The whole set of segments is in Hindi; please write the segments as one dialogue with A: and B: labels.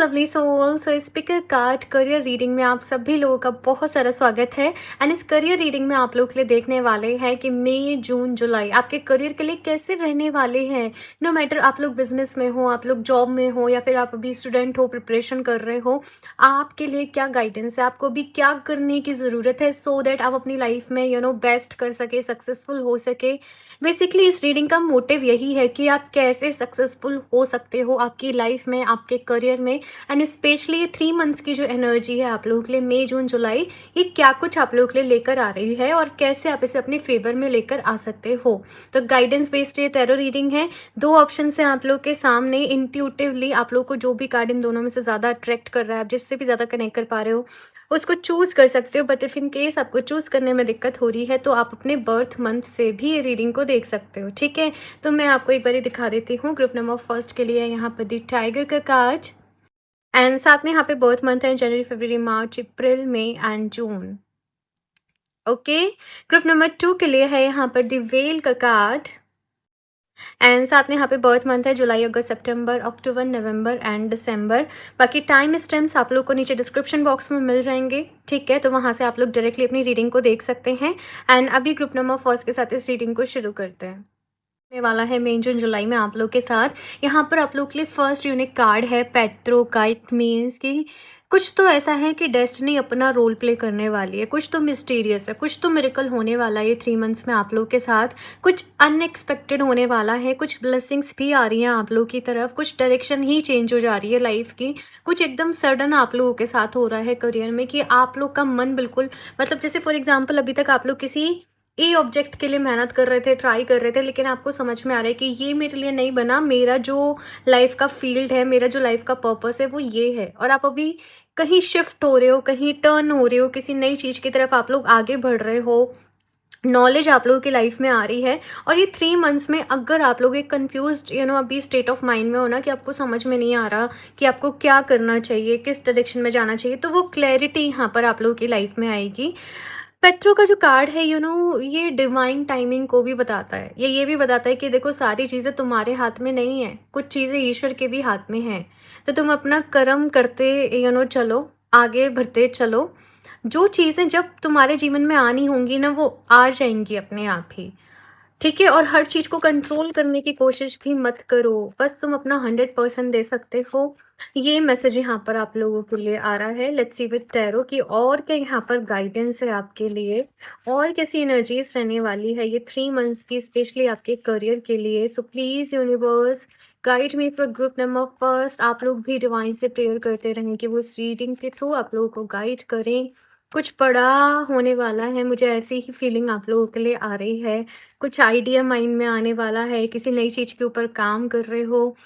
A: Lovely soul. So speaker card career reading में आप सभी लोगों का बहुत सारा स्वागत है। एंड इस करियर रीडिंग में आप लोगों के लिए देखने वाले हैं कि मई जून जुलाई आपके करियर के लिए कैसे रहने वाले हैं। नो मैटर आप लोग बिजनेस में हो, आप लोग जॉब में हो, या फिर आप अभी स्टूडेंट हो, प्रिपरेशन कर रहे हो, आपके लिए क्या गाइडेंस है, आपको भी क्या करने की ज़रूरत है सो दैट आप अपनी लाइफ में बेस्ट कर सके, सक्सेसफुल हो सके। बेसिकली इस रीडिंग का मोटिव यही है कि आप कैसे सक्सेसफुल हो सकते हो आपकी लाइफ में, आपके करियर में। एंड स्पेशली ये 3 मंथ्स की जो एनर्जी है आप लोगों के लिए, मई जून जुलाई, ये क्या कुछ आप लोगों के लिए लेकर आ रही है और कैसे आप इसे अपने फेवर में लेकर आ सकते हो। तो गाइडेंस बेस्ड ये टैरो रीडिंग है। 2 ऑप्शन है आप लोग के सामने। इंट्यूटिवली आप लोग को जो भी कार्ड इन दोनों में से ज़्यादा अट्रैक्ट कर रहा है, आप जिससे भी ज़्यादा कनेक्ट कर पा रहे हो, उसको चूज़ कर सकते हो। बट इफ़ इन केस आपको चूज़ करने में दिक्कत हो रही है तो आप अपने बर्थ मंथ से भी ये रीडिंग को देख सकते हो, ठीक है। तो मैं आपको एक बार दिखा देती हूँ। ग्रुप नंबर फर्स्ट के लिए यहाँ पर दी टाइगर का कार्ड, एंड साथ में यहाँ पे बर्थ मंथ है जनवरी, फरवरी, मार्च, अप्रैल, मई एंड जून। ओके। ग्रुप नंबर 2 के लिए है यहाँ पर दी वेल का कार्ड, एंड साथ में यहाँ पे बर्थ मंथ है जुलाई, अगस्त, सितंबर, अक्टूबर, नवंबर एंड दिसंबर। बाकी टाइम स्टैम्प्स आप लोग को नीचे डिस्क्रिप्शन बॉक्स में मिल जाएंगे, ठीक है। तो वहाँ से आप लोग डायरेक्टली अपनी रीडिंग को देख सकते हैं। एंड अभी ग्रुप नंबर फर्स्ट के साथ इस रीडिंग को शुरू करते हैं। होने वाला है मई जून जुलाई में आप लोग के साथ। यहाँ पर आप लोग के लिए फर्स्ट यूनिक कार्ड है पेट्रो का। इट मीन्स कि कुछ तो ऐसा है कि डेस्टिनी अपना रोल प्ले करने वाली है, कुछ तो मिस्टीरियस है, कुछ तो मिरेकल होने वाला है ये 3 मंथ्स में आप लोग के साथ। कुछ अनएक्सपेक्टेड होने वाला है, कुछ ब्लेसिंग्स भी आ रही हैं आप लोग की तरफ, कुछ डायरेक्शन ही चेंज हो जा रही है लाइफ की, कुछ एकदम सडन आप लोगों के साथ हो रहा है करियर में कि आप लोग का मन बिल्कुल, मतलब जैसे फॉर एग्जाम्पल अभी तक आप लोग किसी ए ऑब्जेक्ट के लिए मेहनत कर रहे थे, ट्राई कर रहे थे, लेकिन आपको समझ में आ रहा है कि ये मेरे लिए नहीं बना, मेरा जो लाइफ का फील्ड है, मेरा जो लाइफ का पर्पस है वो ये है। और आप अभी कहीं शिफ्ट हो रहे हो, कहीं टर्न हो रहे हो, किसी नई चीज़ की तरफ आप लोग आगे बढ़ रहे हो, नॉलेज आप लोगों की लाइफ में आ रही है। और ये 3 मंथ्स में अगर आप लोग एक कन्फ्यूज्ड अभी स्टेट ऑफ माइंड में हो ना, कि आपको समझ में नहीं आ रहा कि आपको क्या करना चाहिए, किस डायरेक्शन में जाना चाहिए, तो वो क्लैरिटी यहाँ पर आप लोगों की लाइफ में आएगी। पेट्रो का जो कार्ड है ये डिवाइन टाइमिंग को भी बताता है। ये भी बताता है कि देखो सारी चीज़ें तुम्हारे हाथ में नहीं है, कुछ चीज़ें ईश्वर के भी हाथ में हैं। तो तुम अपना कर्म करते चलो, आगे बढ़ते चलो। जो चीज़ें जब तुम्हारे जीवन में आनी होंगी ना, वो आ जाएंगी अपने आप ही, ठीक है। और हर चीज़ को कंट्रोल करने की कोशिश भी मत करो, बस तुम अपना 100% दे सकते हो। ये मैसेज यहाँ पर आप लोगों के लिए आ रहा है। लेट्स सी विद टैरो की और क्या यहाँ पर गाइडेंस है आपके लिए, और कैसी एनर्जीज रहने वाली है ये 3 मंथ्स की, स्पेशली आपके करियर के लिए। So please universe guide me for group number first. आप लोग भी डिवाइन से प्रेयर करते रहें कि वो इस रीडिंग के थ्रू आप लोगों को गाइड करें। कुछ बड़ा होने वाला है, मुझे ऐसी ही फीलिंग आप लोगों के लिए आ रही है। कुछ आइडिया माइंड में आने वाला है, किसी नई चीज़ के ऊपर काम कर रहे हो।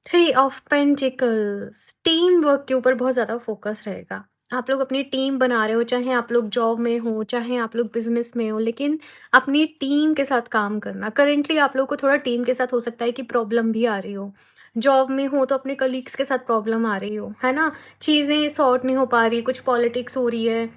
A: 3 ऑफ पेंटिकल्स, टीम वर्क के ऊपर बहुत ज़्यादा फोकस रहेगा। आप लोग अपनी टीम बना रहे हो, चाहे आप लोग जॉब में हो, चाहे आप लोग बिजनेस में हो, लेकिन अपनी टीम के साथ काम करना। करेंटली आप लोग को थोड़ा टीम के साथ हो सकता है कि प्रॉब्लम भी आ रही हो। जॉब में हो तो अपने कलीग्स के साथ प्रॉब्लम आ रही हो, है ना, चीज़ें सॉर्ट नहीं हो पा रही, कुछ पॉलिटिक्स हो रही है,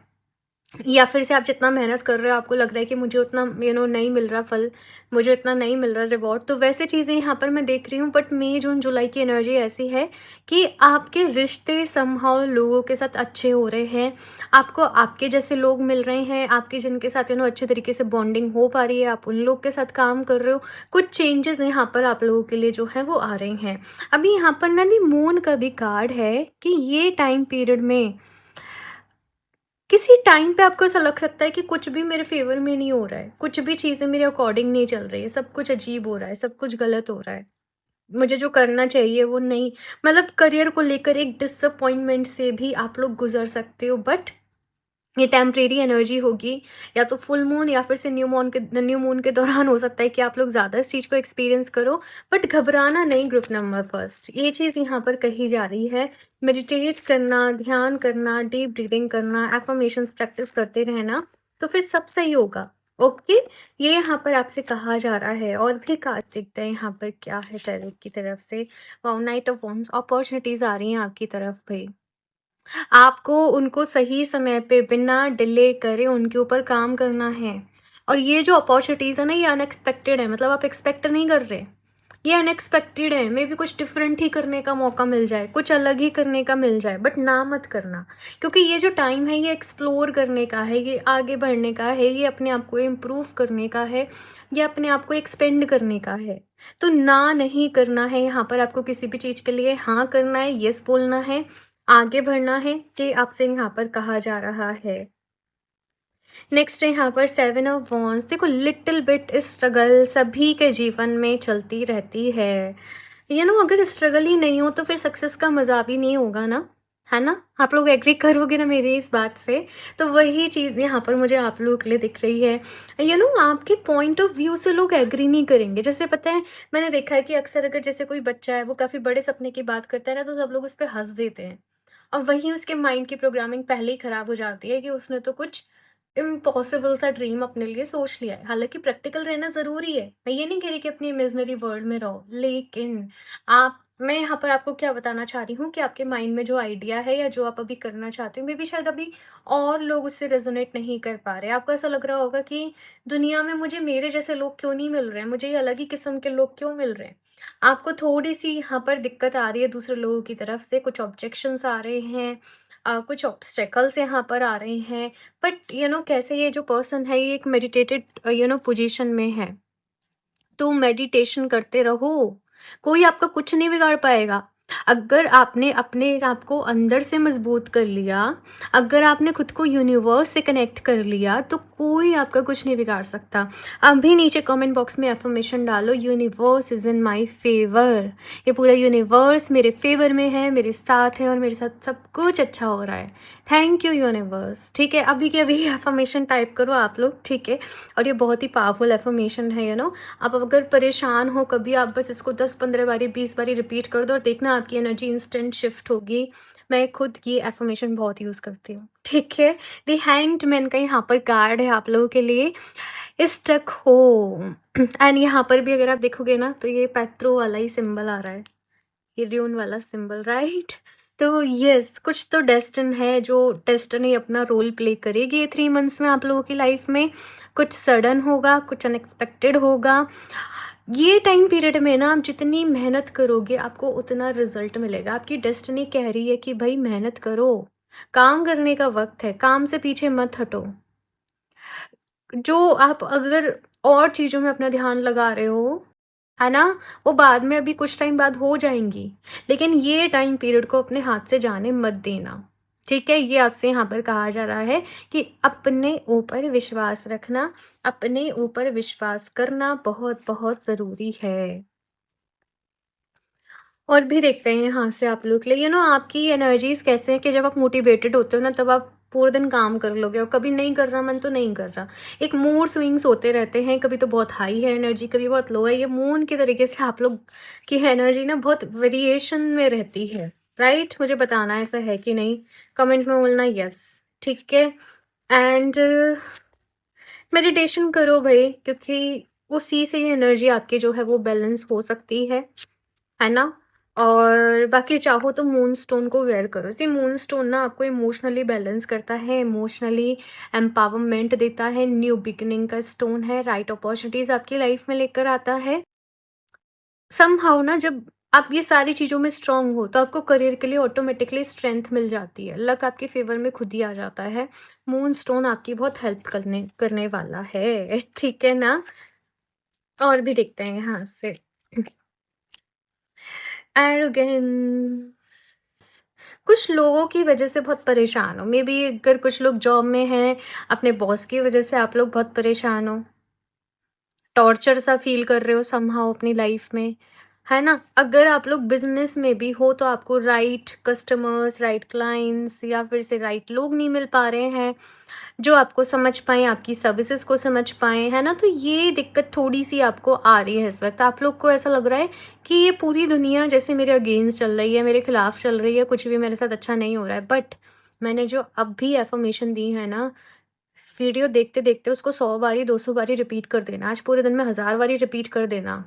A: या फिर से आप जितना मेहनत कर रहे हो आपको लग रहा है कि मुझे उतना नहीं मिल रहा फल, मुझे इतना नहीं मिल रहा रिवॉर्ड। तो वैसे चीज़ें यहाँ पर मैं देख रही हूँ। बट मई जून जुलाई की एनर्जी ऐसी है कि आपके रिश्ते समहाउ लोगों के साथ अच्छे हो रहे हैं, आपको आपके जैसे लोग मिल रहे हैं, आपके जिनके साथ अच्छे तरीके से बॉन्डिंग हो पा रही है, आप उन लोग के साथ काम कर रहे हो। कुछ चेंजेस यहाँ पर आप लोगों के लिए जो है वो आ रहे हैं। अभी यहाँ पर ना दी मून का भी कार्ड है कि ये टाइम पीरियड में किसी टाइम पे आपको ऐसा लग सकता है कि कुछ भी मेरे फेवर में नहीं हो रहा है, कुछ भी चीज़ें मेरे अकॉर्डिंग नहीं चल रही है, सब कुछ अजीब हो रहा है, सब कुछ गलत हो रहा है, मुझे जो करना चाहिए वो नहीं, मतलब करियर को लेकर एक डिसअपॉइंटमेंट से भी आप लोग गुजर सकते हो। बट ये टेम्परेरी एनर्जी होगी, या तो फुल मून या फिर से न्यू मून के दौरान हो सकता है कि आप लोग ज़्यादा इस चीज़ को एक्सपीरियंस करो। बट घबराना नहीं ग्रुप नंबर फर्स्ट, ये चीज़ यहाँ पर कही जा रही है। मेडिटेट करना, ध्यान करना, डीप ब्रीदिंग करना, एफर्मेशंस प्रैक्टिस करते रहना, तो फिर सब सही होगा। ओके, ये यहाँ पर आपसे कहा जा रहा है। और भी कार्ड देखते हैं यहाँ पर क्या है टैरो की तरफ से। नाइट ऑफ वॉन्ड्स, अपॉर्चुनिटीज आ रही हैं आपकी तरफ भाई, आपको उनको सही समय पे बिना डिले करे उनके ऊपर काम करना है। और ये जो अपॉर्चुनिटीज़ है ना, ये अनएक्सपेक्टेड है, मतलब आप एक्सपेक्ट नहीं कर रहे, ये अनएक्सपेक्टेड है, मे बी कुछ डिफरेंट ही करने का मौका मिल जाए, कुछ अलग ही करने का मिल जाए, बट ना मत करना, क्योंकि ये जो टाइम है ये एक्सप्लोर करने का है, ये आगे बढ़ने का है, ये अपने आप को इम्प्रूव करने का है, ये अपने आप को एक्सपेंड करने का है। तो ना नहीं करना है यहाँ पर आपको किसी भी चीज़ के लिए, हाँ करना है, यस बोलना है, आगे बढ़ना है, कि आपसे यहाँ पर कहा जा रहा है। नेक्स्ट है यहाँ पर 7 ऑफ वॉन्ड्स। देखो लिटिल बिट स्ट्रगल सभी के जीवन में चलती रहती है, अगर स्ट्रगल ही नहीं हो तो फिर सक्सेस का मज़ा भी नहीं होगा ना, है ना? आप लोग एग्री करोगे ना मेरी इस बात से? तो वही चीज़ यहाँ पर मुझे आप लोगों के लिए दिख रही है। आपके पॉइंट ऑफ व्यू से लोग एग्री नहीं करेंगे। जैसे पता है, मैंने देखा है कि अक्सर अगर जैसे कोई बच्चा है वो काफ़ी बड़े सपने की बात करता है ना, तो सब लोग उस पे हँस देते हैं। और वहीं उसके माइंड की प्रोग्रामिंग पहले ही खराब हो जाती है कि उसने तो कुछ इम्पॉसिबल सा ड्रीम अपने लिए सोच लिया है। हालाँकि प्रैक्टिकल रहना ज़रूरी है। मैं ये नहीं कह रही कि अपनी इमेजिनरी वर्ल्ड में रहो, लेकिन आप मैं यहाँ पर आपको क्या बताना चाह रही हूँ कि आपके माइंड में जो आइडिया है या जो आप अभी करना चाहते हो, मे बी शायद अभी और लोग उससे रेज़ोनेट नहीं कर पा रहे हैं। आपको ऐसा लग रहा होगा कि दुनिया में मुझे मेरे जैसे लोग क्यों नहीं मिल रहे हैं, मुझे ये अलग ही किस्म के लोग क्यों मिल रहे हैं। आपको थोड़ी-सी यहाँ पर दिक्कत आ रही है दूसरे लोगों की तरफ से, कुछ ऑब्जेक्शंस आ रहे हैं, कुछ ऑब्स्टेकल्स यहाँ पर आ रहे हैं। बट कैसे ये जो पर्सन है ये एक मेडिटेटेड पोजीशन में है, तो मेडिटेशन करते रहो, कोई आपका कुछ नहीं बिगाड़ पाएगा। अगर आपने अपने आप को अंदर से मजबूत कर लिया, अगर आपने खुद को यूनिवर्स से कनेक्ट कर लिया, तो कोई आपका कुछ नहीं बिगाड़ सकता। अभी नीचे कमेंट बॉक्स में एफर्मेशन डालो, universe is in my favour. ये पूरा यूनिवर्स मेरे फेवर में है, मेरे साथ है और मेरे साथ सब कुछ अच्छा हो रहा है। Thank you universe. ठीक है, अभी के अभी एफर्मेशन टाइप करो आप लोग, ठीक है? और ये बहुत ही पावरफुल एफर्मेशन है, आप अगर परेशान हो कभी, आप बस इसको 10-15 बारी 20 बारी रिपीट कर दो और देखना आपकी एनर्जी इंस्टेंट शिफ्ट होगी। मैं खुद ये एफर्मेशन बहुत यूज़ करती हूँ, ठीक है? द हैंग्ड मैन का यहाँ पर कार्ड है आप लोगों के लिए, स्टक हो। एंड यहाँ पर भी अगर आप देखोगे ना, तो ये पेट्रो वाला ही सिंबल आ रहा है, ये ड्यून वाला सिंबल, राइट? तो यस, कुछ तो डेस्टिन है, जो डेस्टिनी अपना रोल प्ले करेगी ये 3 मंथ्स में आप लोगों की लाइफ में। कुछ सडन होगा, कुछ अनएक्सपेक्टेड होगा। ये टाइम पीरियड में ना आप जितनी मेहनत करोगे आपको उतना रिजल्ट मिलेगा। आपकी डेस्टिनी कह रही है कि भाई मेहनत करो, काम करने का वक्त है, काम से पीछे मत हटो। जो आप अगर और चीज़ों में अपना ध्यान लगा रहे हो, है ना, वो बाद में अभी कुछ टाइम बाद हो जाएंगी, लेकिन ये टाइम पीरियड को अपने हाथ से जाने मत देना, ठीक है? ये आपसे यहाँ पर कहा जा रहा है कि अपने ऊपर विश्वास रखना, अपने ऊपर विश्वास करना बहुत बहुत ज़रूरी है। और भी देखते हैं यहाँ से आप लोग के लिए, आपकी एनर्जीज कैसे हैं कि जब आप मोटिवेटेड होते हो ना, तब आप पूरे दिन काम कर लोगे, और कभी नहीं कर रहा मन तो नहीं कर रहा। एक मूड स्विंग्स होते रहते हैं, कभी तो बहुत हाई है एनर्जी, कभी बहुत लो है। ये मून के तरीके से आप लोग की एनर्जी ना बहुत वेरिएशन में रहती है, राइट? मुझे बताना ऐसा है कि नहीं, कमेंट में बोलना यस, ठीक है? एंड मेडिटेशन करो भाई, क्योंकि उसी से ये एनर्जी आपकी जो है वो बैलेंस हो सकती है ना? और बाकी चाहो तो मून स्टोन को वेयर करो। सी मून स्टोन ना आपको इमोशनली बैलेंस करता है, इमोशनली एम्पावरमेंट देता है, न्यू बिगिनिंग का स्टोन है, राइट अपॉर्चुनिटीज आपकी लाइफ में लेकर आता है। समहाउ ना जब आप ये सारी चीज़ों में स्ट्रांग हो, तो आपको करियर के लिए ऑटोमेटिकली स्ट्रेंथ मिल जाती है, लक आपके फेवर में खुद ही आ जाता है। मून स्टोन आपकी बहुत हेल्प करने करने वाला है, ठीक है ना? और भी देखते हैं यहाँ से। एरोगेंस, कुछ लोगों की वजह से बहुत परेशान हो, मे बी अगर कुछ लोग जॉब में हैं, अपने बॉस की वजह से आप लोग बहुत परेशान हो, टॉर्चर सा फील कर रहे हो समहाउ अपनी लाइफ में, है ना? अगर आप लोग बिजनेस में भी हो, तो आपको राइट कस्टमर्स, राइट क्लाइंट्स या फिर से राइट लोग नहीं मिल पा रहे हैं, जो आपको समझ पाएँ, आपकी सर्विसेज को समझ पाएँ, है ना? तो ये दिक्कत थोड़ी-सी आपको आ रही है इस वक़्त। आप लोग को ऐसा लग रहा है कि ये पूरी दुनिया जैसे मेरे अगेंस्ट चल रही है, मेरे खिलाफ चल रही है, कुछ भी मेरे साथ अच्छा नहीं हो रहा है। बट मैंने जो अभी अफ़र्मेशन दी है ना, वीडियो देखते-देखते उसको 100 बारी, 200 बारी रिपीट कर देना। आज पूरे दिन में 1000 बारी रिपीट कर देना।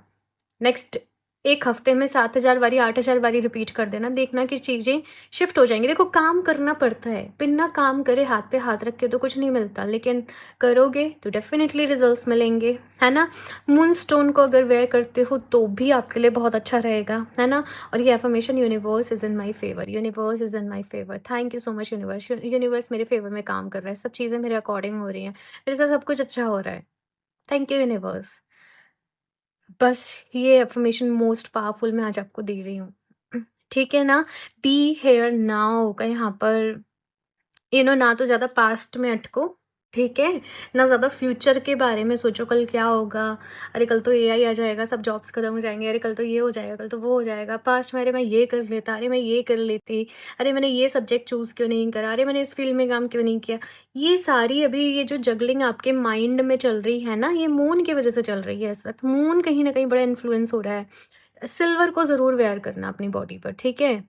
A: नेक्स्ट 1 हफ्ते में 7000 बारी, 8000 बारी रिपीट कर देना, देखना कि चीज़ें शिफ्ट हो जाएँगी। देखो काम करना पड़ता है, बिना काम करे हाथ पे हाथ रख के तो कुछ नहीं मिलता, लेकिन करोगे तो डेफ़िनिटली रिज़ल्ट्स मिलेंगे, है ना? मून स्टोन को अगर वेयर करते हो तो भी आपके लिए बहुत अच्छा रहेगा, है ना? और ये affirmation universe is in my favour, universe is in my favour. Thank you so much universe, universe मेरे फ़ेवर में काम कर रहा है, सब चीज़ें मेरे अकॉर्डिंग हो रही हैं, मेरे साथ सब कुछ अच्छा हो रहा है। Thank you universe. बस ये अफ़र्मेशन मोस्ट पावरफुल मैं आज आपको दे रही हूँ। ठीक है ना? बी हियर नाउ का यहाँ पर ना तो ज़्यादा पास्ट में अटको, ठीक है? ना ज़्यादा फ्यूचर के बारे में सोचो कल क्या होगा? अरे कल तो एआई आ जाएगा, सब जॉब्स खत्म हो जाएँगे, अरे कल तो ये हो जाएगा, कल तो वो हो जाएगा। पास्ट में अरे मैं ये कर लेता, अरे मैं ये कर लेती, अरे मैंने ये सब्जेक्ट चूज़ क्यों नहीं करा, अरे मैंने इस फ़ील्ड में काम क्यों नहीं किया? ये सारी अभी ये जो जगलिंग आपके माइंड में चल रही है ना, ये मून की वज़ह से चल रही है इस वक़्त। मून कहीं न कहीं बड़ा इन्फ्लुएंस हो रहा है। सिल्वर को ज़रूर वेयर करना अपनी बॉडी पर, ठीक है?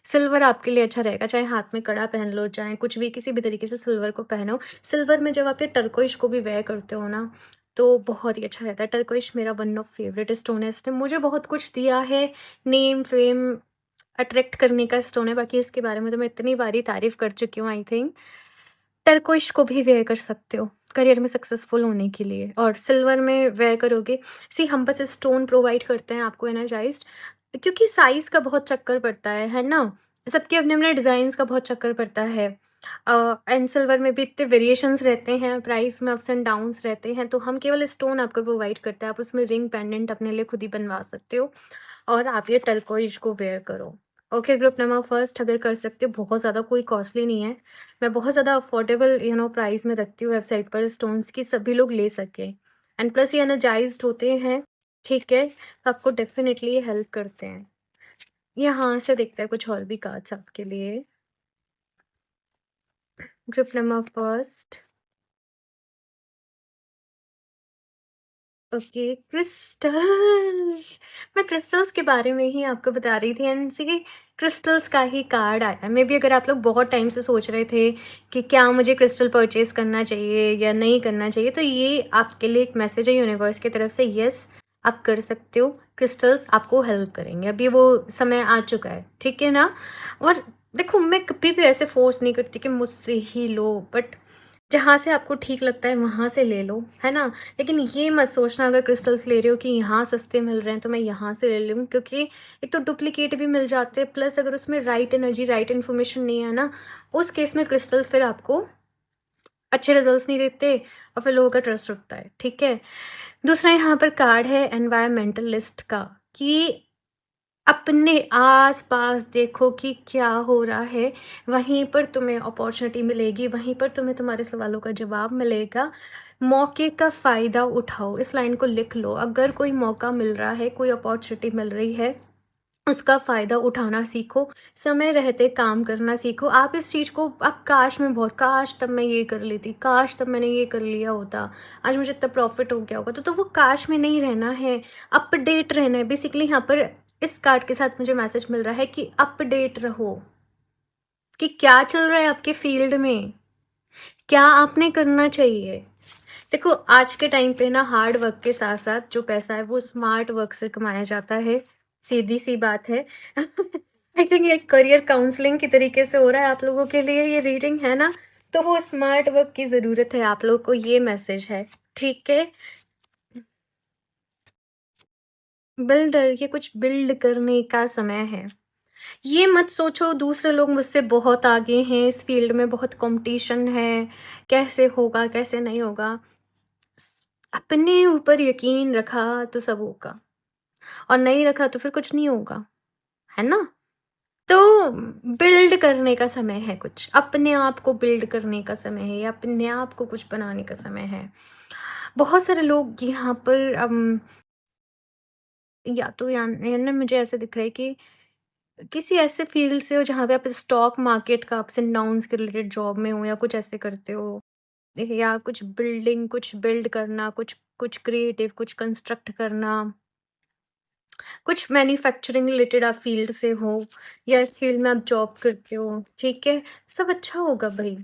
A: सिल्वर आपके लिए अच्छा रहेगा, चाहे हाथ में कड़ा पहन लो, चाहे कुछ भी किसी भी तरीके से सिल्वर को पहनो। सिल्वर में जब आप ये टर्कोइश को भी वेयर करते हो ना, तो बहुत ही अच्छा रहता है। टर्कोइश मेरा वन ऑफ फेवरेट स्टोन है, इसने मुझे बहुत कुछ दिया है, नेम, फेम अट्रैक्ट करने का स्टोन है, बाकी इसके बारे में तो मैं इतनी बारी तारीफ़ कर चुकी हूँ आई थिंक। टर्कोइश को भी वेयर कर सकते हो, करियर में सक्सेसफुल होने के लिए और सिल्वर में वेयर करोगे सी हम बस स्टोन प्रोवाइड करते हैं आपको एनर्जाइज़्ड क्योंकि साइज़ का बहुत चक्कर पड़ता है ना? सबके अपने-अपने डिज़ाइन्स का बहुत चक्कर पड़ता है। एंड सिल्वर में भी इतने वेरिएशंस रहते हैं, प्राइस में अप्स एंड डाउन्स रहते हैं, तो हम केवल स्टोन आपको प्रोवाइड करते हैं। आप उसमें रिंग पेंडेंट अपने लिए खुद ही बनवा सकते हो और आप ये टर्कोइश को वेयर करो। ओके ग्रुप नंबर फर्स्ट अगर कर सकते हो, बहुत ज़्यादा कोई कॉस्टली नहीं है। मैं बहुत ज़्यादा अफोर्डेबल प्राइस में रखती हूँ वेबसाइट पर स्टोन्स की सभी लोग ले सकें एंड प्लस ये एनर्जाइज्ड होते हैं, ठीक है? तो आपको डेफ़िनेटली ये हेल्प करते हैं। यहाँ से देखते हैं कुछ और भी कार्ड्स आपके लिए। Group number first okay crystals मैं क्रिस्टल्स के बारे में ही आपको बता रही थी एंड सी क्रिस्टल्स का ही कार्ड आया मे बी अगर आप लोग बहुत टाइम से सोच रहे थे कि क्या मुझे क्रिस्टल परचेज करना चाहिए या नहीं करना चाहिए तो ये आपके लिए एक मैसेज है यूनिवर्स की तरफ से यस आप कर सकते हो क्रिस्टल्स आपको हेल्प करेंगे अभी वो समय आ चुका है ठीक है ना और देखो मैं कभी भी ऐसे फोर्स नहीं करती कि मुझसे ही लो बट जहाँ से आपको ठीक लगता है वहाँ से ले लो, है ना? लेकिन ये मत सोचना अगर क्रिस्टल्स ले रहे हो कि यहाँ सस्ते मिल रहे हैं तो मैं यहाँ से ले लूँ क्योंकि एक तो डुप्लीकेट भी मिल जाते हैं प्लस अगर उसमें राइट एनर्जी, राइट इन्फॉर्मेशन नहीं है ना, उस केस में क्रिस्टल्स फिर आपको अच्छे रिजल्ट्स नहीं देते और फिर लोगों का ट्रस्ट उठता है, ठीक है? दूसरा यहाँ पर कार्ड है एनवायरमेंटलिस्ट का कि अपने आस-पास देखो कि क्या हो रहा है, वहीं पर तुम्हें अपॉर्च्युनिटी मिलेगी, वहीं पर तुम्हें तुम्हारे सवालों का जवाब मिलेगा। मौके का फ़ायदा उठाओ, इस लाइन को लिख लो। अगर कोई मौका मिल रहा है, कोई अपॉर्च्युनिटी मिल रही है, उसका फ़ायदा उठाना सीखो, समय रहते काम करना सीखो। आप इस चीज़ को आप काश में बहुत काश तब मैं ये कर लेती, काश तब मैंने ये कर लिया होता, आज मुझे इतना प्रॉफ़िट हो गया होगा। तो वो काश में नहीं रहना है, अपडेट रहना है। बेसिकली यहाँ पर इस कार्ड के साथ मुझे मैसेज मिल रहा है कि अपडेट रहो, कि क्या चल रहा है आपके फ़ील्ड में, क्या आपने करना चाहिए। देखो आज के टाइम पे ना हार्ड वर्क के साथ साथ जो पैसा है वो स्मार्ट वर्क से कमाया जाता है सीधी सी बात है आई थिंक ये करियर काउंसलिंग की तरीके से हो रहा है आप लोगों के लिए ये रीडिंग है ना तो वो स्मार्ट वर्क की ज़रूरत है आप लोगों को ये मैसेज है ठीक है बिल्डर ये कुछ बिल्ड करने का समय है ये मत सोचो दूसरे लोग मुझसे बहुत आगे हैं इस फील्ड में बहुत कंपटीशन है कैसे होगा कैसे नहीं होगा अपने ऊपर यकीन रखा तो सब होगा और नहीं रखा तो फिर कुछ नहीं होगा, है ना? तो बिल्ड करने का समय है कुछ, अपने आप को बिल्ड करने का समय है या अपने आप को कुछ बनाने का समय है। बहुत सारे लोग यहाँ पर या तो या ना मुझे ऐसा दिख रहा है कि किसी ऐसे फील्ड से हो जहाँ पे आप स्टॉक मार्केट का अप्स एंड डाउन्स के रिलेटेड जॉब में हो या कुछ ऐसे करते हो या कुछ बिल्डिंग, कुछ बिल्ड करना, कुछ कुछ क्रिएटिव, कुछ कंस्ट्रक्ट करना। कुछ मैन्युफैक्चरिंग रिलेटेड आप फील्ड से हो या इस फील्ड में आप जॉब करते हो, ठीक है? सब अच्छा होगा भई।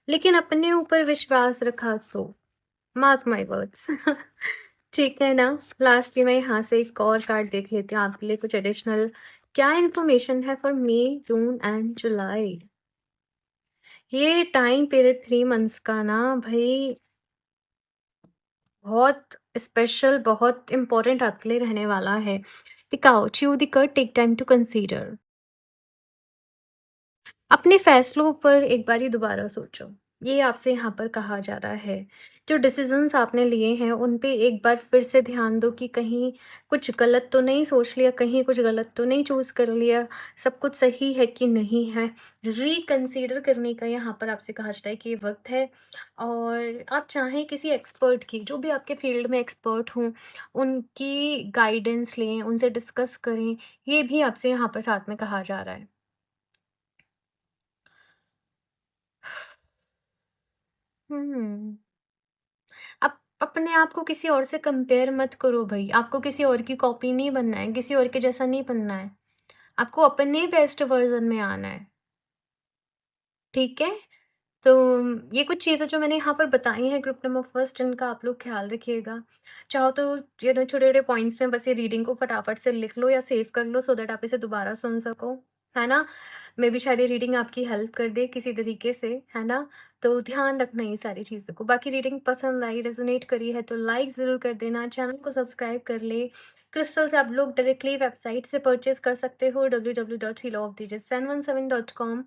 A: लेकिन अपने ऊपर विश्वास रखा तो, मार्क माय वर्ड्स ठीक है ना? लास्टली मैं यहाँ से एक और कार्ड देख लेती हूँ आपके लिए कुछ एडिशनल क्या इन्फॉर्मेशन है फॉर मई, जून एंड जुलाई। ये टाइम पीरियड 3 मंथ्स का ना भई बहुत स्पेशल, बहुत इम्पोर्टेंट आपके लिए रहने वाला है। टिकाओ, chew the cud, take time to consider. अपने फैसलों पर एक बारी दोबारा सोचो। ये आपसे यहाँ पर कहा जा रहा है। जो डिसीज़न्स आपने लिए हैं, उन पे एक बार फिर से ध्यान दो कि कहीं कुछ गलत तो नहीं सोच लिया, कहीं कुछ गलत तो नहीं चूज़ कर लिया, सब कुछ सही है कि नहीं है। रिकंसीडर करने का यहाँ पर आपसे कहा जा रहा है कि ये वक़्त है। और आप चाहें किसी एक्सपर्ट की, जो भी आपके फ़ील्ड में एक्सपर्ट हों, उनकी गाइडेंस लें, उनसे डिस्कस करें। ये भी आपसे यहाँ पर साथ में कहा जा रहा है। हुँ। आप अपने आप को किसी और से कंपेयर मत करो भई, आपको किसी और की कॉपी नहीं बनना है, किसी और के जैसा नहीं बनना है। आपको अपने बेस्ट वर्ज़न में आना है, ठीक है? तो ये कुछ चीज़ें जो मैंने यहाँ पर बताई हैं ग्रुप नंबर फर्स्ट, इनका आप लोग ख़्याल रखिएगा। चाहो तो ये 2 छोटे-छोटे पॉइंट्स में बस ये रीडिंग को फटाफट से लिख लो या सेव कर लो सो दैट आप इसे दोबारा सुन सको, है ना? मेबी शायद ये रीडिंग आपकी हेल्प कर दे किसी तरीके से, है ना? तो ध्यान रखना ये सारी चीज़ों को। बाकी रीडिंग पसंद आई, रेज़ोनेट करी है तो लाइक ज़रूर कर देना, चैनल को सब्सक्राइब कर ले। क्रिस्टल से आप लोग डायरेक्टली वेबसाइट से परचेज़ कर सकते हो www.healoofdj717.com।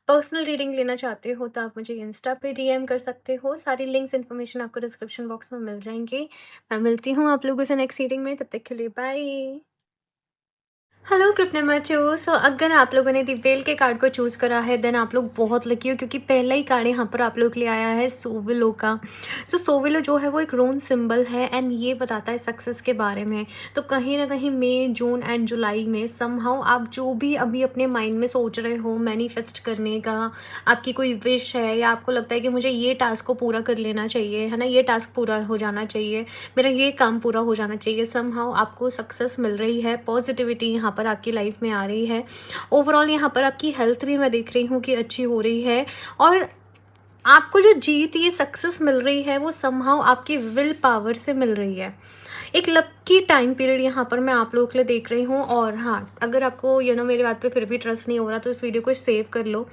A: पर्सनल रीडिंग लेना चाहते हो तो आप मुझे इंस्टा पे डीएम कर सकते हो। सारी लिंक्स इन्फॉर्मेशन आपको डिस्क्रिप्शन बॉक्स में मिल जाएँगी। मैं मिलती हूँ आप लोगों से नेक्स्ट रीडिंग में, तब तक के लिए बाय। Hello group number 2। सो अगर आप लोगों ने द व्हेल के कार्ड को चूज़ करा है देन आप लोग बहुत लकी हो, क्योंकि पहला ही कार्ड यहाँ पर आप लोग के लिए आया है सोविलो का। सो सोविलो जो है वो एक रोन सिंबल है एंड ये बताता है सक्सेस के बारे में। तो कहीं ना कहीं मई, जून एंड जुलाई में समहाउ आप जो भी अभी अपने माइंड में सोच रहे हो मैनिफेस्ट करने का, आपकी कोई विश है या आपको लगता है कि मुझे ये टास्क को पूरा कर लेना चाहिए, है ना, ये टास्क पूरा हो जाना चाहिए, मेरा ये काम पूरा हो जाना चाहिए, समहाउ आपको सक्सेस मिल रही है, पॉजिटिविटी यहाँ पर आपकी लाइफ में आ रही है। ओवरऑल यहाँ पर आपकी हेल्थ भी मैं देख रही हूँ कि अच्छी हो रही है। और आपको जो जीत, ये सक्सेस मिल रही है वो समहाउ आपकी विल पावर से मिल रही है। एक लकी टाइम पीरियड यहाँ पर मैं आप लोगों के लिए देख रही हूँ। और हाँ, अगर आपको मेरी बात पे फिर भी ट्रस्ट नहीं हो रहा तो इस वीडियो को सेव कर लो,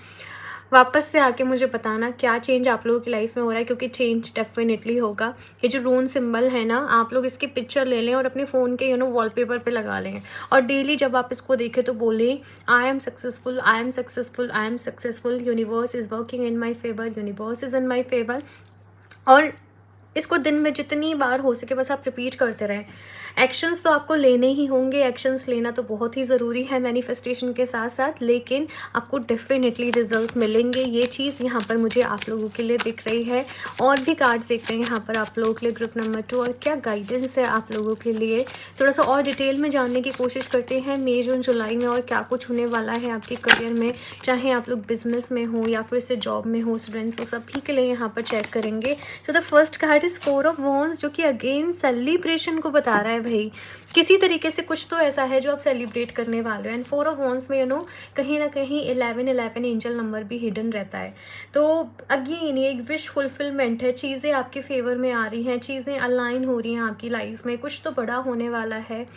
A: वापस से आके मुझे बताना क्या चेंज आप लोगों की लाइफ में हो रहा है, क्योंकि चेंज डेफिनेटली होगा। ये जो रून सिंबल है ना, आप लोग इसकी पिक्चर ले लें और अपने फ़ोन के वॉलपेपर पे लगा लें और डेली जब आप इसको देखें तो बोलें, I am successful, I am successful, I am successful, universe is working in my favour, universe is in my favour. और इसको दिन में जितनी बार हो सके बस आप रिपीट करते रहें। एक्शंस तो आपको लेने ही होंगे, एक्शंस लेना तो बहुत ही ज़रूरी है मैनिफेस्टेशन के साथ साथ, लेकिन आपको डेफिनेटली रिजल्ट्स मिलेंगे। ये चीज़ यहाँ पर मुझे आप लोगों के लिए दिख रही है। और भी कार्ड्स देख रहे हैं यहाँ पर आप लोगों के लिए ग्रुप नंबर 2, और क्या गाइडेंस है आप लोगों के लिए, थोड़ा सा और डिटेल में जानने की कोशिश करते हैं मई, जून, जुलाई में और क्या कुछ होने वाला है आपके करियर में, चाहे आप लोग बिजनेस में हो या फिर से जॉब में हो, स्टूडेंट्स हो, सभी के लिए यहाँ पर चेक करेंगे। So the first card is 4 of wands, जो कि अगेन सेलिब्रेशन को बता रहा है भाई। किसी तरीके से कुछ तो ऐसा है जो आप सेलिब्रेट करने वाले हो। एंड 4 ऑफ वॉन्ड्स में कहीं ना कहीं 11 एंजल नंबर भी हिडन रहता है। तो अगेन ये एक विश फुलफिलमेंट है, चीज़ें आपके फेवर में आ रही हैं, चीज़ें अलाइन हो रही हैं आपकी लाइफ में, कुछ तो बड़ा होने वाला है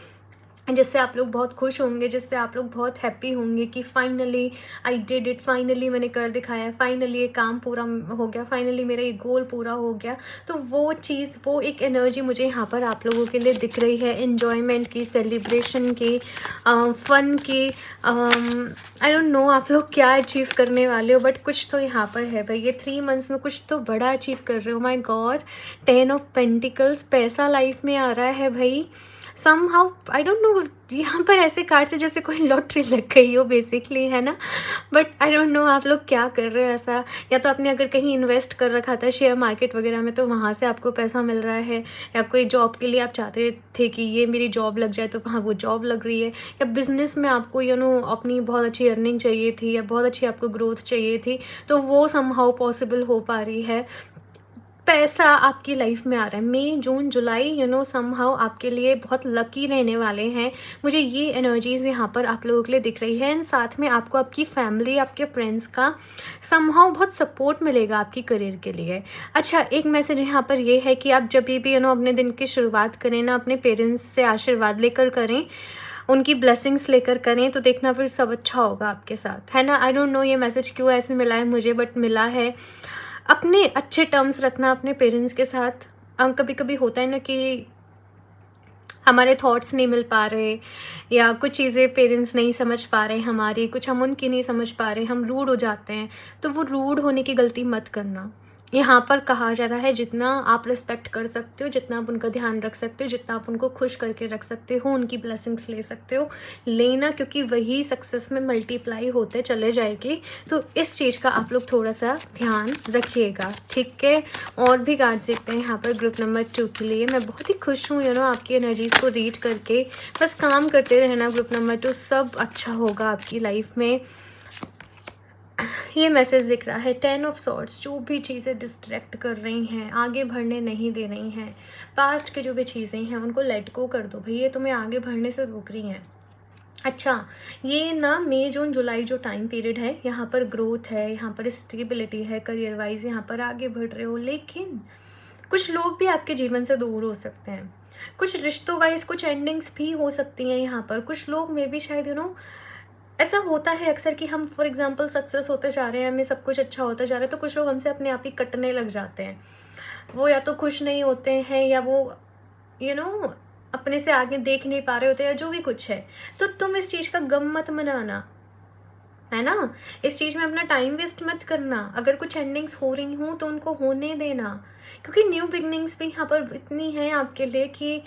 A: जिससे आप लोग बहुत खुश होंगे, जिससे आप लोग बहुत हैप्पी होंगे कि finally I did it, finally मैंने कर दिखाया, फाइनली ये काम पूरा हो गया, फाइनली मेरा ये गोल पूरा हो गया। तो वो चीज़, वो एक एनर्जी मुझे यहाँ पर आप लोगों के लिए दिख रही है, इन्जॉयमेंट की, सेलिब्रेशन की, फन की। आई डोंट नो आप लोग क्या अचीव करने वाले हो, बट कुछ तो यहाँ पर है भाई। ये 3 मंथ्स में कुछ तो बड़ा अचीव कर रहे हो। माय गॉड, 10 ऑफ पेंटिकल्स, पैसा लाइफ में आ रहा है भाई। समहाउ आई डोंट नो, यहाँ पर ऐसे कार्ड से जैसे कोई लॉटरी लग गई हो बेसिकली, है ना। बट आई डोंट नो आप लोग क्या कर रहे हो ऐसा। या तो आपने अगर कहीं इन्वेस्ट कर रखा था शेयर मार्केट वगैरह में, तो वहाँ से आपको पैसा मिल रहा है, या कोई जॉब के लिए आप चाहते थे कि ये मेरी जॉब लग जाए, तो वहाँ वो जॉब लग रही है। या बिजनेस में आपको अपनी बहुत अच्छी अर्निंग चाहिए थी या बहुत अच्छी आपको ग्रोथ चाहिए थी, तो वो समहाउ पॉसिबल हो पा रही है। पैसा आपकी लाइफ में आ रहा है। मई, जून, जुलाई समहाउ आपके लिए बहुत लकी रहने वाले हैं। मुझे ये एनर्जीज़ यहाँ पर आप लोगों के लिए दिख रही है। एंड साथ में आपको आपकी फैमिली, आपके फ्रेंड्स का समहाउ बहुत सपोर्ट मिलेगा आपकी करियर के लिए। अच्छा, एक मैसेज यहाँ पर ये है कि आप जब भी अपने दिन की शुरुआत करें ना, अपने पेरेंट्स से आशीर्वाद लेकर करें, उनकी ब्लेसिंग्स लेकर करें, तो देखना फिर सब अच्छा होगा आपके साथ, है ना। आई डोंट नो ये मैसेज क्यों ऐसे मिला है मुझे, बट मिला है। अपने अच्छे टर्म्स रखना अपने पेरेंट्स के साथ। कभी कभी होता है ना कि हमारे थॉट्स नहीं मिल पा रहे, या कुछ चीज़ें पेरेंट्स नहीं समझ पा रहे हमारी, कुछ हम उनकी नहीं समझ पा रहे, हम रूड हो जाते हैं। तो वो रूड होने की गलती मत करना। यहाँ पर कहा जा रहा है जितना आप रिस्पेक्ट कर सकते हो, जितना आप उनका ध्यान रख सकते हो, जितना आप उनको खुश करके रख सकते हो, उनकी ब्लेसिंग्स ले सकते हो, लेना, क्योंकि वही सक्सेस में मल्टीप्लाई होते चले जाएगी। तो इस चीज़ का आप लोग थोड़ा सा ध्यान रखिएगा, ठीक है। और भी कार्ड्स देखते हैं यहाँ पर ग्रुप नंबर 2 के लिए। मैं बहुत ही खुश हूँ आपकी एनर्जीज़ को रीड करके। बस काम करते रहना ग्रुप नंबर 2, सब अच्छा होगा आपकी लाइफ में। ये मैसेज दिख रहा है 10 ऑफ सॉर्ड्स। जो भी चीज़ें डिस्ट्रैक्ट कर रही हैं, आगे बढ़ने नहीं दे रही हैं, पास्ट के जो भी चीज़ें हैं उनको लेट गो कर दो भाई, ये तुम्हें आगे बढ़ने से रोक रही हैं। अच्छा, ये ना मई, जून, जुलाई जो टाइम पीरियड है, यहाँ पर ग्रोथ है, यहाँ पर स्टेबिलिटी है, करियर वाइज यहाँ पर आगे बढ़ रहे हो। लेकिन कुछ लोग भी आपके जीवन से दूर हो सकते हैं, कुछ रिश्तों वाइज कुछ एंडिंग्स भी हो सकती हैं यहाँ पर। कुछ लोग में भी शायद ऐसा होता है अक्सर कि हम फॉर एग्जांपल सक्सेस होते जा रहे हैं, हमें सब कुछ अच्छा होता जा रहा है, तो कुछ लोग हमसे अपने आप ही कटने लग जाते हैं। वो या तो खुश नहीं होते हैं, या वो अपने से आगे देख नहीं पा रहे होते, या जो भी कुछ है। तो तुम इस चीज़ का गम मत मनाना, है ना। इस चीज़ में अपना टाइम वेस्ट मत करना। अगर कुछ एंडिंग्स हो रही हूँ तो उनको होने देना, क्योंकि न्यू बिगनिंग्स भी यहाँ पर इतनी है आपके लिए कि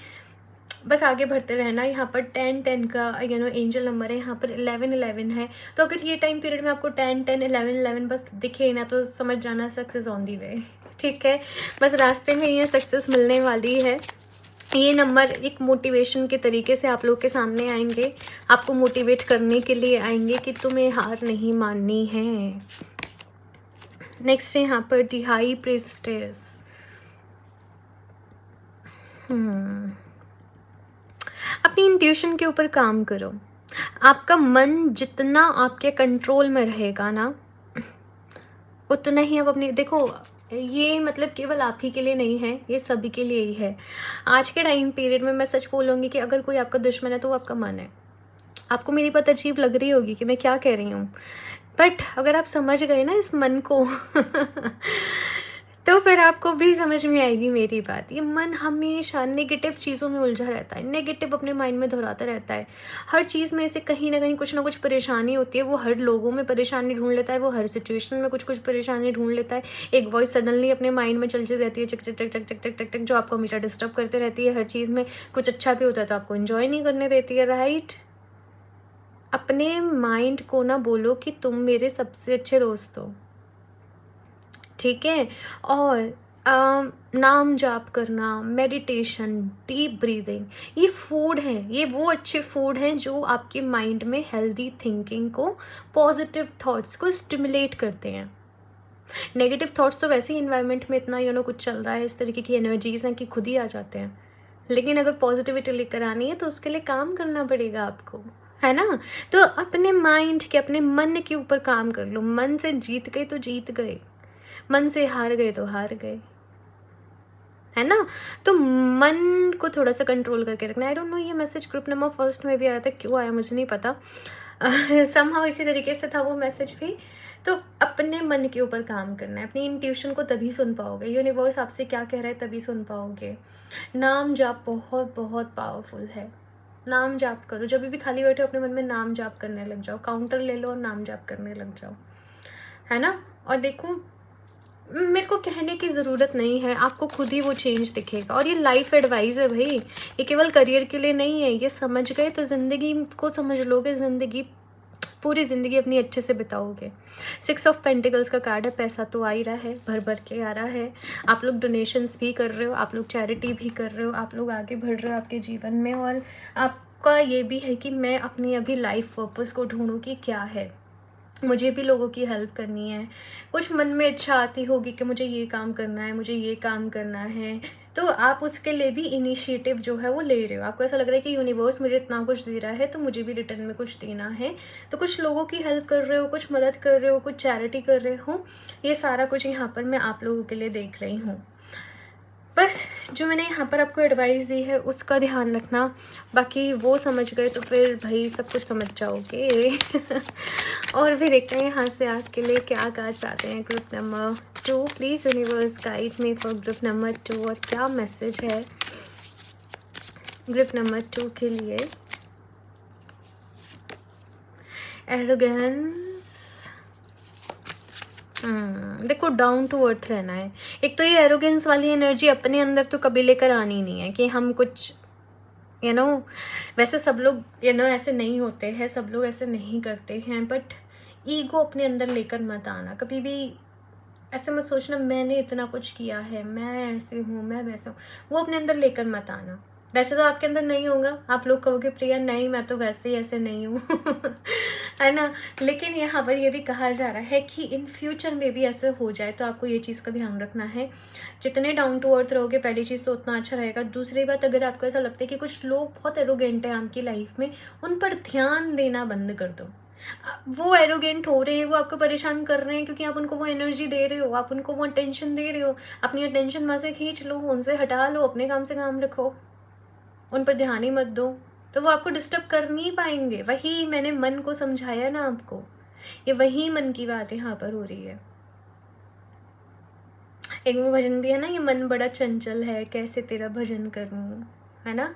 A: बस आगे बढ़ते रहना। यहाँ पर 10-10 का एंजल नंबर है, यहाँ पर 11-11 है। तो अगर ये टाइम पीरियड में आपको 10-10, 11-11 बस दिखे ना, तो समझ जाना सक्सेस ऑन दी वे, ठीक है। बस रास्ते में ये सक्सेस मिलने वाली है। ये नंबर एक मोटिवेशन के तरीके से आप लोग के सामने आएंगे, आपको मोटिवेट करने के लिए आएंगे कि तुम्हें हार नहीं माननी है। नेक्स्ट है यहाँ पर दी हाई प्रीस्टेस। अपनी इंट्यूशन के ऊपर काम करो। आपका मन जितना आपके कंट्रोल में रहेगा ना, उतना ही आप अपनी, देखो ये मतलब केवल आप ही के लिए नहीं है, ये सभी के लिए ही है। आज के टाइम पीरियड में मैं सच बोलूँगी कि अगर कोई आपका दुश्मन है तो वो आपका मन है। आपको मेरी बात अजीब लग रही होगी कि मैं क्या कह रही हूँ, बट अगर आप समझ गए ना इस मन को तो फिर आपको भी समझ में आएगी मेरी बात। ये मन हमेशा नेगेटिव चीज़ों में उलझा रहता है, नेगेटिव अपने माइंड में दोहराता रहता है। हर चीज़ में से कहीं ना कहीं कुछ ना कुछ परेशानी होती है। वो हर लोगों में परेशानी ढूंढ लेता है, वो हर सिचुएशन में कुछ कुछ परेशानी ढूंढ लेता है। एक वॉइस सडनली अपने माइंड में चलती रहती है, चक चक चक चक चक चक चक चक, जो आपको हमेशा डिस्टर्ब करते रहती है। हर चीज़ में कुछ अच्छा भी होता है तो आपको इन्जॉय नहीं करने देती है, राइट। अपने माइंड को ना बोलो कि तुम मेरे सबसे अच्छे दोस्त हो, ठीक है। और नाम जाप करना, मेडिटेशन, डीप ब्रीदिंग, ये फूड है, ये वो अच्छे फूड हैं जो आपके माइंड में हेल्दी थिंकिंग को, पॉजिटिव थॉट्स को स्टिमुलेट करते हैं। नेगेटिव थॉट्स तो वैसे ही इन्वायरमेंट में इतना कुछ चल रहा है, इस तरीके की एनर्जीज हैं कि खुद ही आ जाते हैं। लेकिन अगर पॉजिटिविटी लेकर आनी है तो उसके लिए काम करना पड़ेगा आपको, है ना। तो अपने माइंड के, अपने मन के ऊपर काम कर लो। मन से जीत गए तो जीत गए, मन से हार गए तो हार गए, है ना। तो मन को थोड़ा सा कंट्रोल करके रखना। आई डोंट नो ये मैसेज ग्रुप नंबर 1 में भी आया था, क्यों आया मुझे नहीं पता। समहाउ इसी तरीके से था वो मैसेज भी। तो अपने मन के ऊपर काम करना है, अपनी इंट्यूशन को तभी सुन पाओगे, यूनिवर्स आपसे क्या कह रहा है तभी सुन पाओगे। नाम जाप बहुत बहुत पावरफुल है। नाम जाप करो, जब भी खाली बैठे अपने मन में नाम जाप करने लग जाओ, काउंटर ले लो और नाम जाप करने लग जाओ, है ना। और देखो, मेरे को कहने की ज़रूरत नहीं है, आपको खुद ही वो चेंज दिखेगा। और ये लाइफ एडवाइस है भाई, ये केवल करियर के लिए नहीं है। ये समझ गए तो ज़िंदगी को समझ लोगे, ज़िंदगी, पूरी ज़िंदगी अपनी अच्छे से बिताओगे। 6 ऑफ पेंटिकल्स का कार्ड है। पैसा तो आ ही रहा है, भर भर के आ रहा है। आप लोग डोनेशंस भी कर रहे हो, आप लोग चैरिटी भी कर रहे हो, आप लोग आगे बढ़ रहे हो आपके जीवन में। और आपका ये भी है कि मैं अपनी अभी लाइफ पर्पस को ढूंढूँ कि क्या है, मुझे भी लोगों की हेल्प करनी है, कुछ मन में इच्छा आती होगी कि मुझे ये काम करना है, मुझे ये काम करना है, तो आप उसके लिए भी इनिशिएटिव जो है वो ले रहे हो। आपको ऐसा लग रहा है कि यूनिवर्स मुझे इतना कुछ दे रहा है तो मुझे भी रिटर्न में कुछ देना है, तो कुछ लोगों की हेल्प कर रहे हो, कुछ मदद कर रहे हो, कुछ चैरिटी कर रहे हो। ये सारा कुछ यहाँ पर मैं आप लोगों के लिए देख रही हूँ। बस जो मैंने यहाँ पर आपको एडवाइस दी है उसका ध्यान रखना, बाकी वो समझ गए तो फिर भाई सब कुछ समझ जाओगे। और भी देखते हैं यहाँ से आपके लिए क्या कार्ड्स आते हैं। Group number 2, please universe guide me for group number 2, और क्या मैसेज है ग्रुप नंबर 2 के लिए। एरोगेंस, देखो डाउन टू अर्थ रहना है। एक तो ये एरोगेंस वाली एनर्जी अपने अंदर तो कभी लेकर आनी नहीं है कि हम कुछ वैसे सब लोग ऐसे नहीं होते हैं, सब लोग ऐसे नहीं करते हैं, बट ईगो अपने अंदर लेकर मत आना कभी भी। ऐसे मत सोचना मैंने इतना कुछ किया है, मैं ऐसे हूँ, मैं वैसे हूँ, वो अपने अंदर लेकर मत आना। वैसे तो आपके अंदर नहीं होगा, आप लोग कहोगे प्रिया नहीं मैं तो वैसे ही ऐसे नहीं हूँ है ना, लेकिन यहाँ पर ये भी कहा जा रहा है कि इन फ्यूचर में भी ऐसे हो जाए तो आपको ये चीज़ का ध्यान रखना है। जितने डाउन टू अर्थ रहोगे पहली चीज़ तो उतना अच्छा रहेगा। दूसरी बात, अगर आपको ऐसा लगता है कि कुछ लोग बहुत एरोगेंट हैं आपकी लाइफ में, उन पर ध्यान देना बंद कर दो। वो एरोगेंट हो रहे हैं, वो आपको परेशान कर रहे हैं क्योंकि आप उनको वो एनर्जी दे रहे हो, आप उनको वो अटेंशन दे रहे हो। अपनी अटेंशन वहाँ से खींच लो, उनसे हटा लो, अपने काम से काम रखो, उन पर ध्यान ही मत दो, तो वो आपको डिस्टर्ब कर नहीं पाएंगे। वही मैंने मन को समझाया ना आपको, ये वही मन की बात यहाँ पर हो रही है। एक वो भजन भी है ना, ये मन बड़ा चंचल है कैसे तेरा भजन करूं, है ना,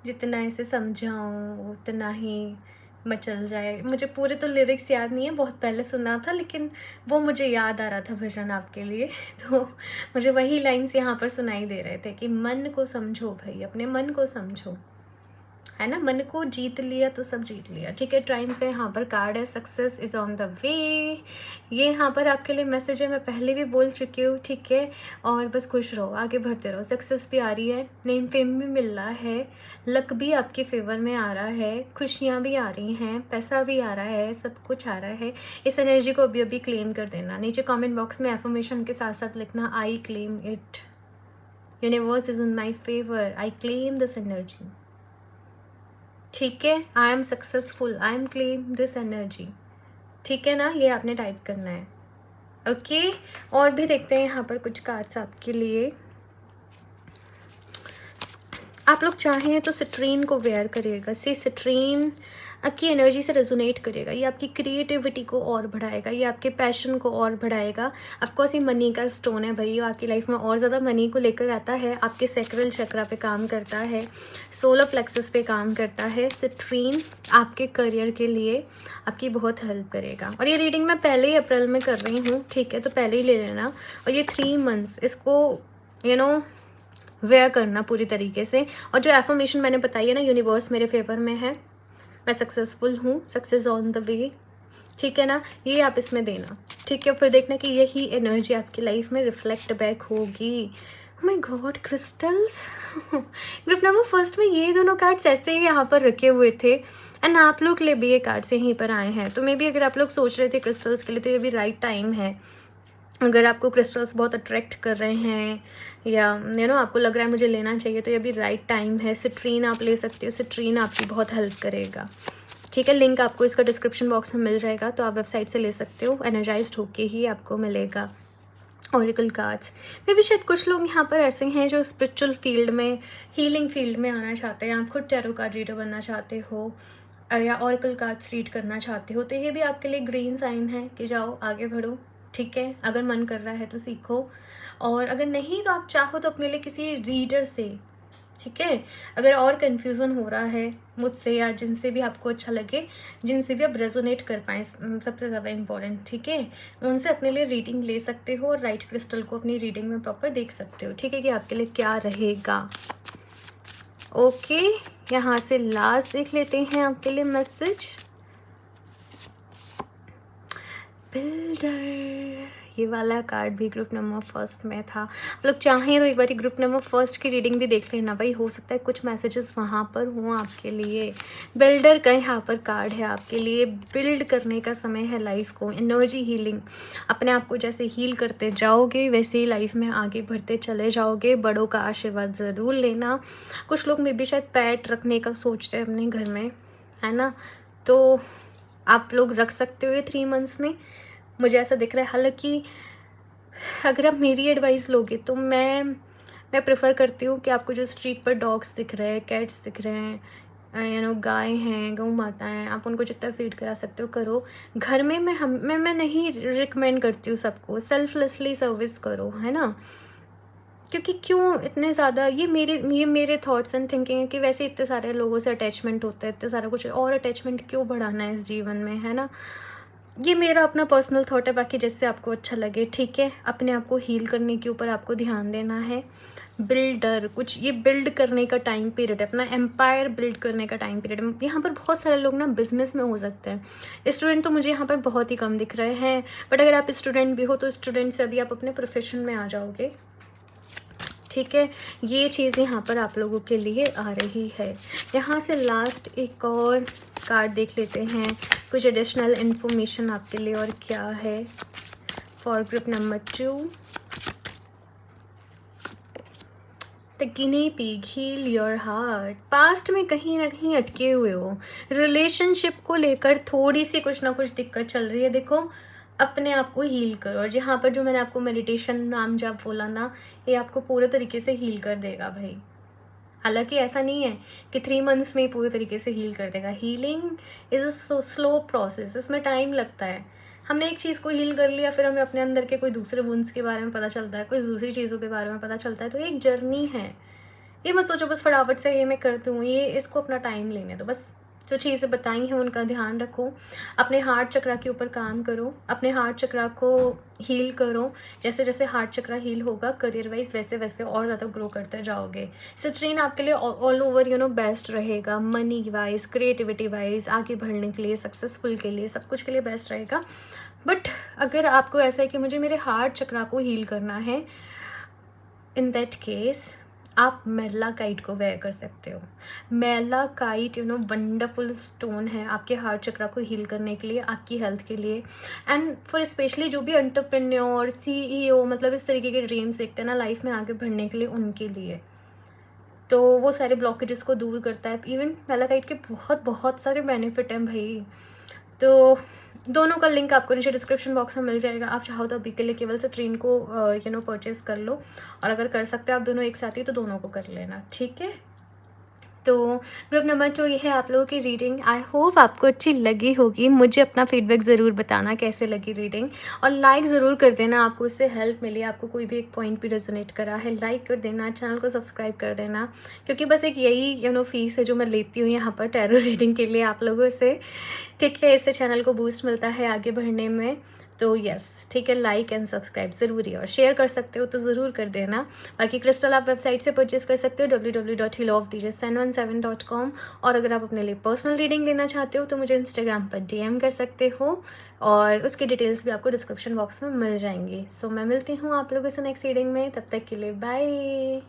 A: जितना इसे समझाऊं उतना ही मचल जाए। मुझे पूरे तो लिरिक्स याद नहीं है, बहुत पहले सुना था, लेकिन वो मुझे याद आ रहा था भजन आपके लिए तो मुझे वही लाइन्स यहाँ पर सुनाई दे रहे थे कि मन को समझो भाई, अपने मन को समझो, है ना, मन को जीत लिया तो सब जीत लिया। ठीक है, टाइम पे यहाँ पर कार्ड है success is on the way. ये यहाँ पर आपके लिए मैसेज है, मैं पहले भी बोल चुकी हूँ। ठीक है, और बस खुश रहो, आगे बढ़ते रहो। सक्सेस भी आ रही है, नेम फेम भी मिल रहा है, लक भी आपके फेवर में आ रहा है, खुशियाँ भी आ रही हैं, पैसा भी आ रहा है, सब कुछ आ रहा है। इस एनर्जी को अभी अभी क्लेम कर देना। नीचे कॉमेंट बॉक्स में एफर्मेशन के साथ साथ लिखना I claim it, universe is in my favour, I claim this energy. ठीक है, I am successful, I am claim this energy. ठीक है ना, ये आपने टाइप करना है। ओके, और भी देखते हैं यहाँ पर कुछ कार्ड्स आपके लिए। आप लोग चाहें तो सिट्रीन को वेयर करिएगा। सिट्रीन आपकी एनर्जी से रेजोनेट करेगा, ये आपकी क्रिएटिविटी को और बढ़ाएगा, ये आपके पैशन को और बढ़ाएगा। ऑफकोर्स ये मनी का स्टोन है भाई, आपकी लाइफ में और ज़्यादा मनी को लेकर आता है। आपके सैक्रल चक्रा पे काम करता है, सोलर प्लेक्सस पे काम करता है। सिट्रीन आपके करियर के लिए आपकी बहुत हेल्प करेगा। और ये रीडिंग मैं पहले ही अप्रैल में कर रही हूँ, ठीक है, तो पहले ही ले लेना। और ये 3 मंथ्स इसको वेयर करना पूरी तरीके से। और जो एफर्मेशन मैंने बताई है ना, यूनिवर्स मेरे फेवर में है, मैं सक्सेसफुल हूँ, सक्सेस ऑन द वे, ठीक है ना, ये आप इसमें देना। ठीक है, फिर देखना कि यही एनर्जी आपकी लाइफ में रिफ्लेक्ट बैक होगी। My God crystals group number first में ये दोनों कार्ड्स ऐसे ही यहाँ पर रखे हुए थे, एंड आप लोग के लिए भी ये कार्ड्स यहीं पर आए हैं। तो मे बी अगर आप लोग सोच रहे थे क्रिस्टल्स के लिए, तो ये भी राइट टाइम है। अगर आपको क्रिस्टल्स बहुत अट्रैक्ट कर रहे हैं या आपको लग रहा है मुझे लेना चाहिए, तो ये भी राइट टाइम है। सिट्रीन आप ले सकते हो, सिट्रीन आपकी बहुत हेल्प करेगा। ठीक है, लिंक आपको इसका डिस्क्रिप्शन बॉक्स में मिल जाएगा, तो आप वेबसाइट से ले सकते हो। एनर्जाइज्ड होके ही आपको मिलेगा ऑरेकल कार्ड्स। मे भी शायद कुछ लोग यहाँ पर ऐसे हैं जो स्पिरिचुअल फील्ड में, हीलिंग फील्ड में आना चाहते हैं। आप खुद टैरो कार्ड रीडर बनना चाहते हो या ऑरेकल कार्ड्स रीड करना चाहते हो, तो ये भी आपके लिए ग्रीन साइन है कि जाओ आगे बढ़ो। ठीक है, अगर मन कर रहा है तो सीखो, और अगर नहीं तो आप चाहो तो अपने लिए किसी रीडर से, ठीक है, अगर और कन्फ्यूज़न हो रहा है मुझसे या जिनसे भी आपको अच्छा लगे, जिनसे भी आप रेजोनेट कर पाएँ, सबसे ज़्यादा इम्पॉर्टेंट, ठीक है, उनसे अपने लिए रीडिंग ले सकते हो और राइट क्रिस्टल को अपनी रीडिंग में प्रॉपर देख सकते हो। ठीक है, कि आपके लिए क्या रहेगा। ओके, यहाँ से लास्ट देख लेते हैं आपके लिए मैसेज। बिल्डर, ये वाला कार्ड भी ग्रुप नंबर फर्स्ट में था। आप लोग चाहें तो एक बार ग्रुप नंबर फर्स्ट की रीडिंग भी देख लेना भाई, हो सकता है कुछ मैसेजेस वहाँ पर हों आपके लिए। बिल्डर का यहाँ पर कार्ड है आपके लिए, बिल्ड करने का समय है लाइफ को, एनर्जी हीलिंग। अपने आप को जैसे हील करते जाओगे वैसे ही लाइफ में आगे बढ़ते चले जाओगे। बड़ों का आशीर्वाद ज़रूर लेना। कुछ लोग में भी शायद पेट रखने का सोचते हैं अपने घर में, है ना, तो आप लोग रख सकते हो ये 3 मंथ्स में, मुझे ऐसा दिख रहा है। हालांकि अगर आप मेरी एडवाइस लोगे तो मैं प्रेफर करती हूँ कि आपको जो स्ट्रीट पर डॉग्स दिख रहे हैं, कैट्स दिख रहे हैं, गाय हैं, गौ माता हैं, आप उनको जितना फीड करा सकते हो करो। घर में मैं नहीं रिकमेंड करती हूँ सबको, सेल्फलेसली सर्विस करो, है ना, क्योंकि क्यों इतने ज़्यादा, ये मेरे थॉट्स एंड थिंकिंग है कि वैसे इतने सारे लोगों से अटैचमेंट होता है, इतने सारा कुछ और अटैचमेंट क्यों बढ़ाना है इस जीवन में, है ना। ये मेरा अपना पर्सनल थॉट है, बाकी जैसे आपको अच्छा लगे, ठीक है। अपने आप को हील करने के ऊपर आपको ध्यान देना है। बिल्डर, कुछ ये बिल्ड करने का टाइम पीरियड है, अपना एम्पायर बिल्ड करने का टाइम पीरियड है। यहाँ पर बहुत सारे लोग ना बिजनेस में हो सकते हैं। स्टूडेंट तो मुझे यहाँ पर बहुत ही कम दिख रहे हैं, बट अगर आप स्टूडेंट भी हो तो स्टूडेंट से अभी आप अपने प्रोफेशन में आ जाओगे, ठीक है। ये चीज़ यहाँ पर आप लोगों के लिए आ रही है। यहाँ से लास्ट एक और कार्ड देख लेते हैं, कुछ एडिशनल इन्फॉर्मेशन आपके लिए और क्या है for group number 2। The guinea pig, heal your heart. Past में कहीं ना कहीं अटके हुए हो, रिलेशनशिप को लेकर थोड़ी सी कुछ ना कुछ दिक्कत चल रही है, देखो अपने आप को हील करो। और यहाँ पर जो मैंने आपको मेडिटेशन नाम जब बोला ना, ये आपको पूरे तरीके से हील कर देगा भाई। हालांकि ऐसा नहीं है कि 3 मंथ्स में ही पूरे तरीके से हील कर देगा। Healing is a slow process, इसमें टाइम लगता है। हमने एक चीज़ को हील कर लिया, फिर हमें अपने अंदर के कोई दूसरे वुंड्स के बारे में पता चलता है, कुछ दूसरी चीज़ों के बारे में पता चलता है, तो ये एक जर्नी है। ये मत सोचो बस फटाफट से ये मैं करती हूँ, ये इसको अपना टाइम लेने दो। बस जो चीज़ें बताई हैं उनका ध्यान रखो, अपने हार्ट चक्रा के ऊपर काम करो, अपने हार्ट चक्रा को हील करो। जैसे जैसे हार्ट चक्रा हील होगा करियर वाइज, वैसे वैसे और ज़्यादा ग्रो करते जाओगे। सिट्रीन आपके लिए ऑल ओवर बेस्ट रहेगा, मनी वाइज, क्रिएटिविटी वाइज, आगे बढ़ने के लिए, सक्सेसफुल के लिए, सब कुछ के लिए बेस्ट रहेगा। बट अगर आपको ऐसा है कि मुझे मेरे हार्ट चक्रा को हील करना है, इन दैट केस आप मेलाकाइट को वेयर कर सकते हो। मेलाकाइट वंडरफुल स्टोन है आपके हार्ट चक्रा को हील करने के लिए, आपकी हेल्थ के लिए, एंड फॉर स्पेशली जो भी एंटरप्रेन्योर, CEO, मतलब इस तरीके के ड्रीम्स देखते हैं ना लाइफ में आगे बढ़ने के लिए, उनके लिए तो वो सारे ब्लॉकेजेस को दूर करता है। इवन मेलाकाइट के बहुत बहुत सारे बेनिफिट हैं भाई। तो दोनों का लिंक आपको नीचे डिस्क्रिप्शन बॉक्स में मिल जाएगा। आप चाहो तो अभी के लिए केवल सिट्रीन को परचेस कर लो, और अगर कर सकते हो आप दोनों एक साथ ही तो दोनों को कर लेना, ठीक है। तो ग्रुप नंबर 2 ये है आप लोगों की रीडिंग। आई होप आपको अच्छी लगी होगी। मुझे अपना फीडबैक ज़रूर बताना कैसे लगी रीडिंग, और लाइक ज़रूर कर देना, आपको इससे हेल्प मिली, आपको कोई भी एक पॉइंट भी रेजोनेट करा है, लाइक कर देना, चैनल को सब्सक्राइब कर देना, क्योंकि बस एक यही फीस है जो मैं लेती हूँ यहाँ पर टैरो रीडिंग के लिए आप लोगों से, ठीक है। इससे चैनल को बूस्ट मिलता है आगे बढ़ने में। तो यस, ठीक है, लाइक एंड सब्सक्राइब ज़रूरी है, और शेयर कर सकते हो तो ज़रूर कर देना। बाकी क्रिस्टल आप वेबसाइट से परचेस कर सकते हो www.healofdjsen17.com। और अगर आप अपने लिए पर्सनल रीडिंग लेना चाहते हो तो मुझे इंस्टाग्राम पर DM कर सकते हो, और उसकी डिटेल्स भी आपको डिस्क्रिप्शन बॉक्स में मिल जाएंगी। सो मैं मिलती हूँ आप लोगों से नेक्स्ट रीडिंग में, तब तक के लिए बाय।